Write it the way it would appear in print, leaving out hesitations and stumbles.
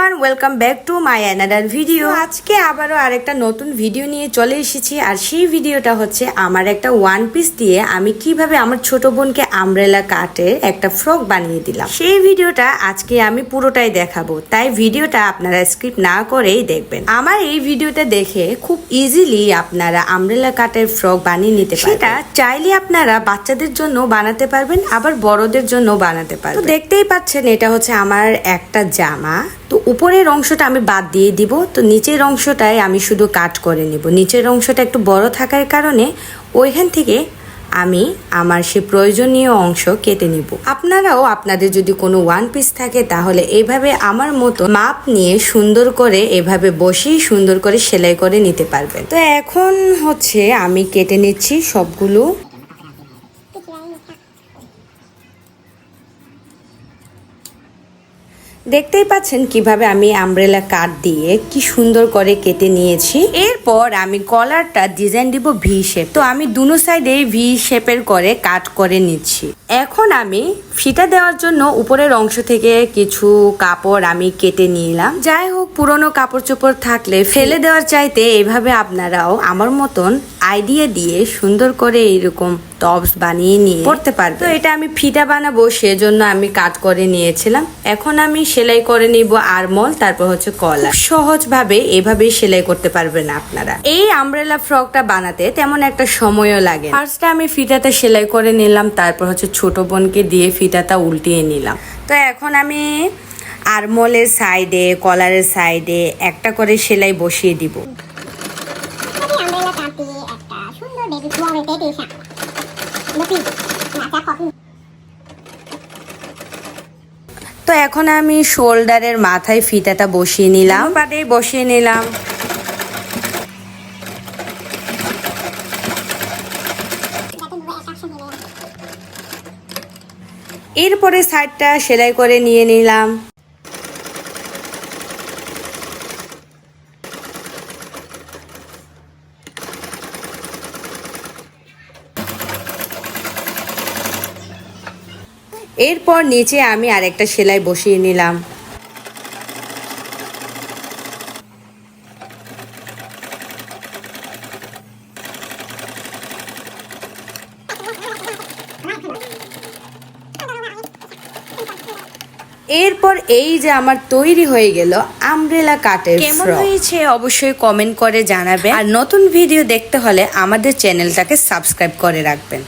Everyone, welcome back to my another video. আজকে আবারও আরেকটা নতুন ভিডিও নিয়ে চলে এসেছি। আর সেই ভিডিওটা হচ্ছে আমার একটা ওয়ান পিস দিয়ে আমি কিভাবে আমার ছোট বোনকে আমব্রেলা কাটের একটা ফ্রক বানিয়ে দিলাম। সেই ভিডিওটা আজকে আমি পুরোটাই দেখাবো, তাই ভিডিওটা আপনারা স্কিপ না করেই দেখবেন। আমার এই ভিডিওটা দেখে খুব ইজিলি আপনারা আমব্রেলা কাটের ফ্রক বানিয়ে নিতে পারবেন। সেটা চাইলে আপনারা বাচ্চাদের জন্য বানাতে পারবেন, আবার বড়দের জন্য বানাতে পারবেন। তো দেখতেই পাচ্ছেন, এটা হচ্ছে আমার একটা জামা। তো উপরের অংশটা আমি বাদ দিয়ে দিব, তো নিচের অংশটাই আমি শুধু কাট করে নিব। নিচের অংশটা একটু বড় থাকার কারণে ওইখান থেকে আমি আমার সে প্রয়োজনীয় অংশ কেটে নিব। আপনারাও আপনাদের যদি কোনো ওয়ান পিস থাকে তাহলে এইভাবে আমার মতো মাপ নিয়ে সুন্দর করে এভাবে বসেই সুন্দর করে সেলাই করে নিতে পারবেন। তো এখন হচ্ছে আমি কেটে নিচ্ছি সবগুলো। দেখতেই পাচ্ছেন কিভাবে আমি আমব্রেলা কাট দিয়ে কি সুন্দর করে কেটে নিয়েছি। এরপর আমি কলারটা ডিজাইন দিব ভি শেপ। তো আমি দুনো সাইডে ভি শেপের করে কাট করে নিচ্ছি। এখন আমি ফিতা দেওয়ার জন্য উপরের অংশ থেকে কিছু কাপড় আমি কেটে নিলাম। যাই হোক, পুরনো কাপড় চোপড় থাকলে ফেলে দেওয়ার চাইতে এইভাবে আপনারাও আমার মতন আইডিয়া দিয়ে সুন্দর করে এইরকম টপস বানিয়ে নিয়ে পড়তে পারবেন। তো এটা আমি ফিতা বানাবো, সেজন্য আমি কাট করে নিয়েছিলাম। এখন আমি সেলাই করে নিব আরমল, তারপর হচ্ছে কলার। সহজ ভাবে এভাবেই সেলাই করতে পারবেন আপনারা। এই আমব্রেলা ফ্রকটা বানাতে তেমন একটা সময়ও লাগে। ফার্স্টে আমি ফিতাটা সেলাই করে নিলাম, তারপর হচ্ছে ছোট বোনকে দিয়ে ফিতাটা উল্টিয়ে নিলাম। তো এখন আমি আরমলের সাইডে কলারের সাইডে একটা করে সেলাই বসিয়ে দিব। তো এখন আমি শোল্ডারের মাথায় ফিতাটা বসিয়ে নিলাম, পাটে বসিয়ে নিলাম। এরপরে সাইডটা সেলাই করে নিয়ে নিলাম। এরপর নিচে আমি আরেকটা সেলাই বসিয়ে নিলাম। এরপর এই যে আমার তৈরি হয়ে গেল আমব্রেলা কাটের ফ্রক। কেমন হয়েছে অবশ্যই কমেন্ট করে জানাবেন। আর নতুন ভিডিও দেখতে হলে আমাদের চ্যানেলটাকে সাবস্ক্রাইব করে রাখবেন।